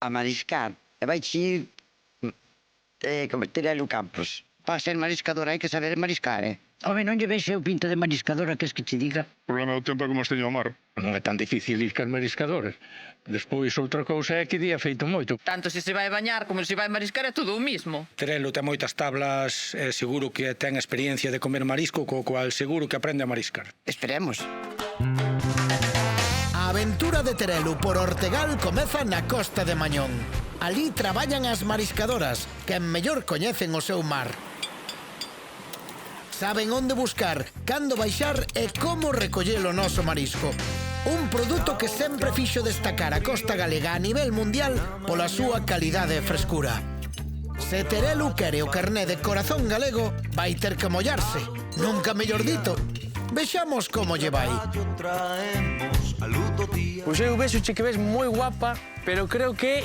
a mariscar e vai ir como Terelu Campos. Para ser mariscadora hai que saber mariscar, Home, non lle vexo eu pinta de mariscadora, que es que te diga? O problema do tempo é como esteño o mar. Non é tan difícil ir que as mariscadoras. Despois, outra cousa é que día feito moito. Tanto se se vai bañar como se vai mariscar é todo o mismo. Terelo ten moitas tablas, seguro que ten experiencia de comer marisco, co cual seguro que aprende a mariscar. Esperemos. A aventura de Terelu por Ortegal comeza na costa de Mañón. Alí traballan as mariscadoras, que mellor coñecen o seu mar. Saben onde buscar, cando baixar e como recoller o noso marisco. Un produto que sempre fixo destacar a costa galega a nivel mundial pola súa calidade e frescura. Se Terelu quere o carné de corazón galego, vai ter que mollarse. Nunca mellor dito. Vexamos como lle vai. Pois eu vexo que ves moi guapa, pero creo que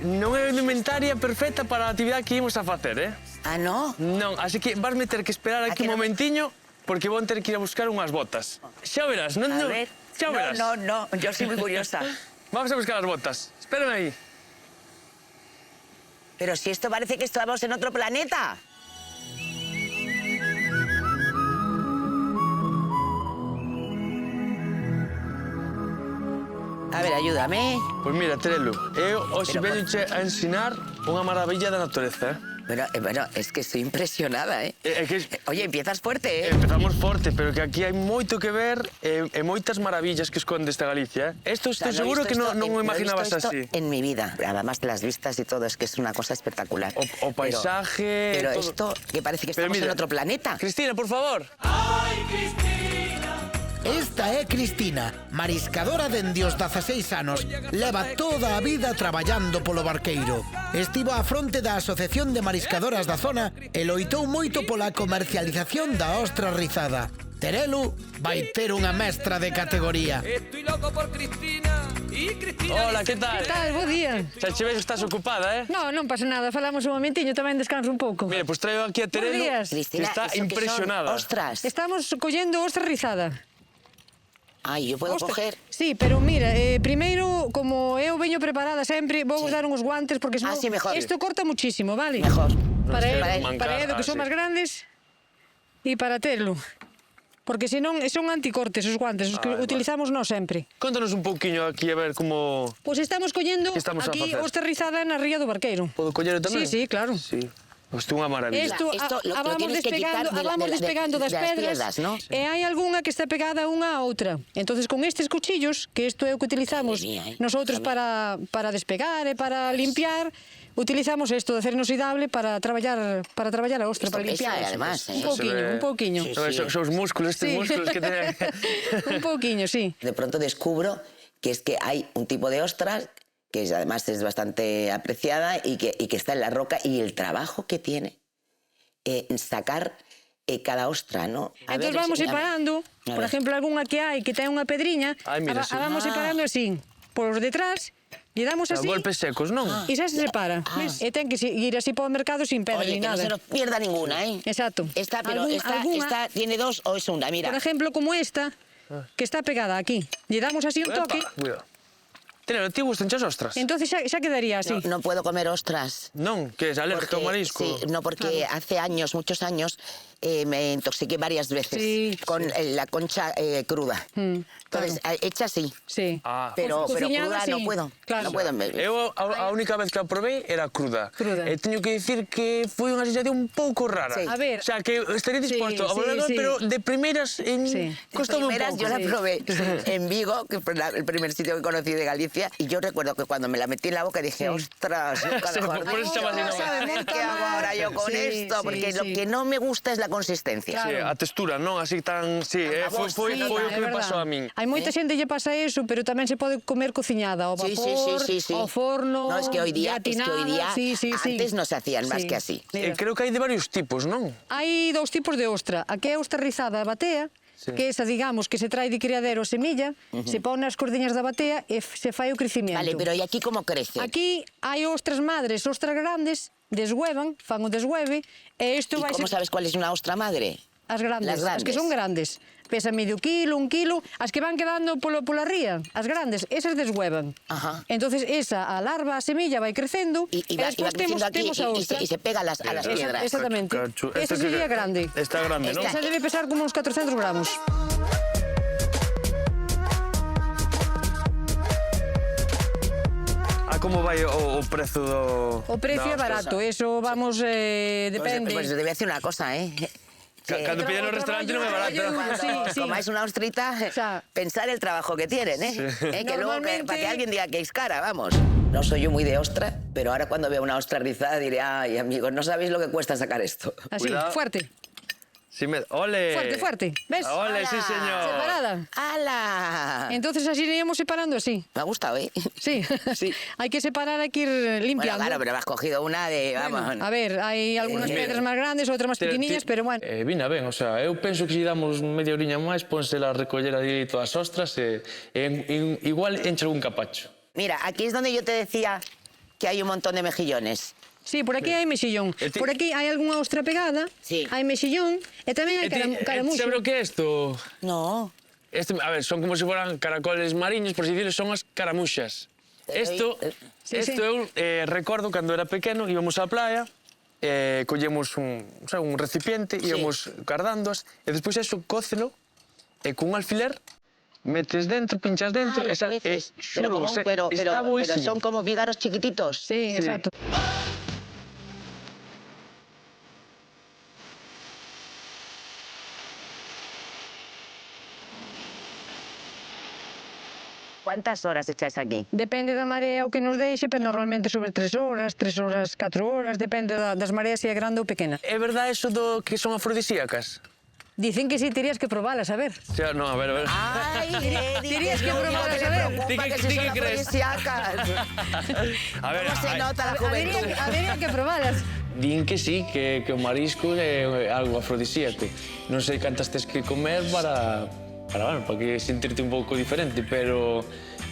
non é a indumentaria perfecta para a actividade que imos a facer, Ah, no? Non, así que vas me ter que esperar aquí un momentiño porque vou ter que ir a buscar unhas botas. Xa verás, non, A ver. xa verás. No, yo soy muy curiosa. Vamos a buscar as botas. Espérame aí. Pero si esto parece que estamos en otro planeta. A ver, ayúdame. Pois mira, Terelu, eu hoxe venhoche a ensinar unha maravilla da natureza, Bueno, es que estoy impresionada, É que Oye, empiezas fuerte, empezamos forte, pero que aquí hai moito que ver e moitas maravillas que esconde esta Galicia, Esto estou seguro que non o imaginabas así. En mi vida, además de las vistas y todo, es que es una cosa espectacular. O paisaje... Pero todo. esto, que parece que Pero estamos mira, en otro planeta. Cristina, por favor. Esta é Cristina, mariscadora dende os 16 anos. Leva toda a vida traballando polo barqueiro. Estivo á fronte da Asociación de Mariscadoras da zona e loitou moito pola comercialización da ostra rizada. Terelu vai ter unha mestra de categoría. Hola, que tal? Que tal? Bo día. Xa che ves que estás ocupada, Non pasa nada, falamos un momentiño, tamén descanso un pouco. Mira, pois traigo aquí a Terelu, días. que Cristina, está ¿eso qué son? impresionada. Ostras. Estamos collendo ostra rizada. Ay, yo puedo coger. Sí, pero mira, primeiro, como eu veño preparada sempre, vou dar uns guantes porque senón sí, mejor. isto corta muchísimo, vale? Mejor. Para Mancar, Edo, que son sí. máis grandes, e para Terelu. Porque senón son anticortes os guantes, os que utilizamos nós sempre. Contanos un pouquiño aquí a ver como... Pois estamos collendo Que estamos a aquí facer? ostra rizada na ría do Barqueiro. Podo coller tamén? Sí, claro. Sí. Isto é unha maravilla. Esto, Lo tienes que quitar vamos despegando das las pedras, piedras, ¿no? e hai algunha que está pegada unha a outra. Entonces con estes cuchillos, que isto é o que utilizamos Madre mía, nosotros para despegar e para limpiar, utilizamos isto de acero inoxidable para traballar a ostra, Esto para limpiar. pesa, además, Un pouquiño. Son os músculos, estes Sí. músculos que ten... Un pouquiño, sí. De pronto descubro que es que hay un tipo de ostras que además es bastante apreciada y que está en la roca, y el trabajo que tiene sacar cada ostra, ¿no? Entonces vamos separando, A por ver. exemplo, algunha que hai que ten unha pedriña, Ai, mira, sí. vamos separando así, por detrás, lle damos así, Golpes secos, non? e xa se separa. E ten que ir así para o mercado sin pedra Oye, ni que no nada. se nos pierda ninguna, ¿eh? Exacto. Esta, pero esta tiene dos o es una, mira. Por ejemplo, como esta, que está pegada aquí. Lle damos así un toque, Cuidado. Terelu, ti gustan as ostras? entonces xa quedaría así. No puedo comer ostras. Non, que es alérgico ao marisco? Sí, no, porque hace años, muchos años, me intoxiqué varias veces Sí. con la concha cruda. Entonces, hecha sí. Sí. Pero Cociñada, cruda sí. no puedo. Claro. No puedo. Eu a única vez que a probei era cruda. Cruda. E teño que dicir que foi unha sensación un pouco rara. Sí. A ver. O sea, que estaría disposto a Sí, volver, sí. pero de primeiras Sí. costaba un Primeras pouco. yo la Sí. probé en Vigo, que fue el primer sitio que conocí de Galicia, y yo recuerdo que cuando me la metí en la boca dije, ostras, nunca Sí, mejor por eso dicho, estaba así, no. ¿sabes qué hago ahora yo con Sí, esto? sí, Porque sí. lo que no me gusta es la consistencia. Sí, a textura, non así tan... Sí, foi Sí, o que é me verdad. pasou a min. Hai moita xente lle pasa eso, pero tamén se pode comer cociñada, ao Sí, vapor, sí, sí, sí. ao forno, No, es que hoy día, gratinada. Sí, sí, sí. antes no se hacían más Sí. que así. Mira. Creo que hai de varios tipos, non? Hai dous tipos de ostra. A que é ostra rizada a batea, Sí. que esa, digamos, que se trae de criadero semilla, se pon nas cordiñas da batea e se fai o crecimiento. Vale, pero ¿y aquí cómo crece? Aquí hai ostras madres, ostras grandes, deshuevan, fan o deshueve, e isto ¿Y vai cómo sabes cuál es una ostra madre? As grandes, Las as que son grandes. Pesa medio quilo, 1 kilo. As que van quedando pola ría, as grandes, esas deshuevan. Ajá. Entonces esa, a larva, a semilla, vai crecendo Y va despois creciendo aquí temos a ostra. y se pega a las piedras. Exactamente. Esa sería grande. Está grande, ¿no? Esa debe pesar como uns 400 gramos. Como vai o prezo do... O precio é da ostra? barato, eso vamos, depende. Pues te voy a decir una cosa, ¿eh? Cando piden no restaurante non é barato. Cuando Sí. comáis una ostrita, sea, pensar el trabajo que tienen, ¿eh? Que luego, Normalmente- para que alguien diga que es cara, vamos. No soy yo muy de ostra, pero ahora cuando veo una ostra rizada diré, ay, amigos, no sabéis lo que cuesta sacar esto. Así, Cuidado. fuerte. Sí, ole. Fuerte. ¿Ves? Ole, sí, señor. Separada. ¡Hala! Entonces así iríamos separando así. Me ha gustado, ¿eh? Sí. Sí. Hay que separar, hay que ir Bueno, limpiando. claro, pero me has cogido una de, vamos... A ver, hay algunas pedras más grandes, outras más pequeniñas, pero bueno. Vina ben, o sea, eu penso que se damos media oriña máis, pónsela a recoller aí todas as ostras e igual enche algún capacho. Mira, aquí es donde yo te decía que hay un montón de mejillones. Sí, por aquí hai mexillón. Por aquí hai algunha ostra pegada, Sí. hai mexillón e tamén hai caramuxo. Sabe o que é isto? No. A ver, son como se fueran caracoles mariños, por si decirlo, son as caramuxas. Isto Sí, eu recordo cando era pequeno, íbamos á playa, collemos un recipiente, íbamos guardándoas, e despois eso cócelo, e cun alfiler metes dentro, pinchas dentro, esa Pero está buenísimo. son como vígaros chiquititos. Sí, exacto. ¿Cuántas horas echáis aquí? Depende da marea o que nos deixe, pero normalmente sobre 3 horas, 3 horas, 4 horas, depende das mareas se é grande ou pequena. É verdade eso do que son afrodisíacas? Dicen que si terías que probalas, a ver. O sea, no, a ver. Ay, Tenías que probarlas, a ver. Di que crees. afrodisíacas. A ver, ¿Cómo se nota la juventud? Habería que probalas. din que sí, que o marisco é algo afrodisíaco. Non sei cantas tes que comer para que sentirte un pouco diferente, pero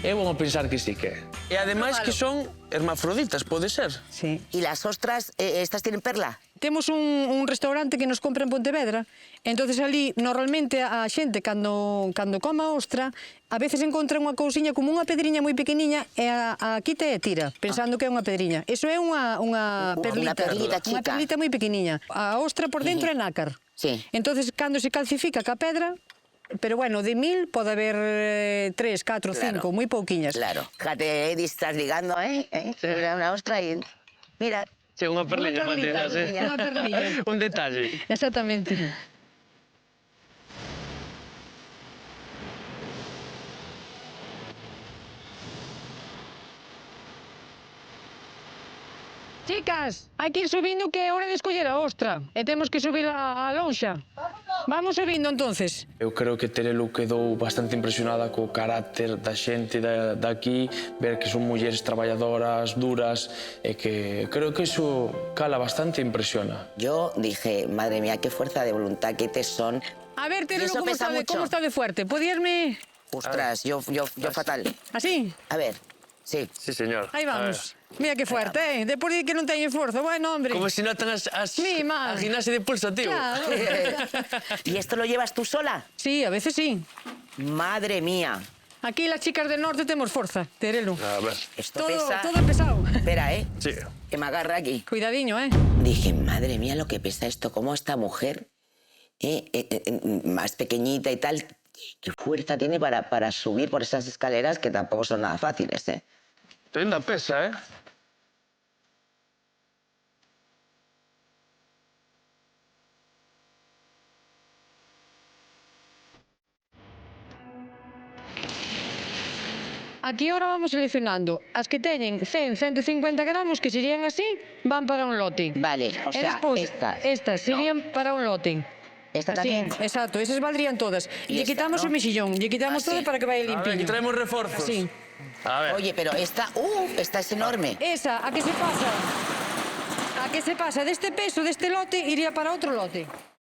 eu vou pensar que sí que é. E ademais que son hermafroditas, pode ser? Sí. ¿Y las ostras, estas tienen perla? Temos un restaurante que nos compra en Pontevedra, entonces ali normalmente a xente cando coma ostra a veces encontra unha cousiña como unha pedriña moi pequeniña e a quita e tira, pensando que é unha pedriña. Eso é unha perlita. Una perlita chica. Unha perlita moi pequeniña. A ostra por dentro é nácar. Sí. Entonces cando se calcifica ca pedra, pero bueno, de 1000 pode haber 3, 4, 5, moi pouquiñas. Claro. Fíjate, Eddie, estás ligando, ¿eh? Una ostra y... Mira, Sí, unha perlilla, perlita, Matías, unha perlilla. Un detalle. Exactamente. Chicas, hai que ir subindo que é hora de escoller a ostra. E temos que subir a lonxa. Vamos subindo entonces. Eu creo que Terelu quedou bastante impresionada co carácter da xente daqui, ver que son mulleres traballadoras, duras, e que creo que iso cala bastante e impresiona. yo dije, madre mía, qué fuerza de voluntad, qué tesón. A ver, Terelu, eso pesa mucho? ¿cómo está de fuerte? ¿Podíasme Ostras, yo fatal. así? A ver, sí. Sí, señor. Aí vamos. Mira que fuerte, Depois de que non teño esforzo. Bueno, hombre. Como se notan Sí, mal. a gimnasia de pulso, tío. Claro. ¿Y esto lo llevas tú sola? Sí, a veces sí. Madre mía. Aquí las chicas del norte temos forza, Terelu. A ver. Esto Todo, pesa... todo pesado. Espera, Sí. que me agarra aquí. Cuidadiño, Dije, madre mía, lo que pesa esto, cómo esta mujer, más pequeñita y tal, qué fuerza tiene para subir por esas escaleras que tampoco son nada fáciles, Ainda pesa, Aquí ahora vamos seleccionando. As que teñen 100, 150 gramos, que serían así, van para un lote. Vale, o E sea, despois, estas serían para un lote. esta Así, también. exacto, esas valdrían todas. Y Lle esta, quitamos ¿no? o mexillón, lle quitamos todo Así. para que vaya A ver, limpiño. aquí traemos reforzos. Así. A ver. Oye, pero esta es enorme. Esa, a que se pasa? A que se pasa deste peso deste lote iría para outro lote.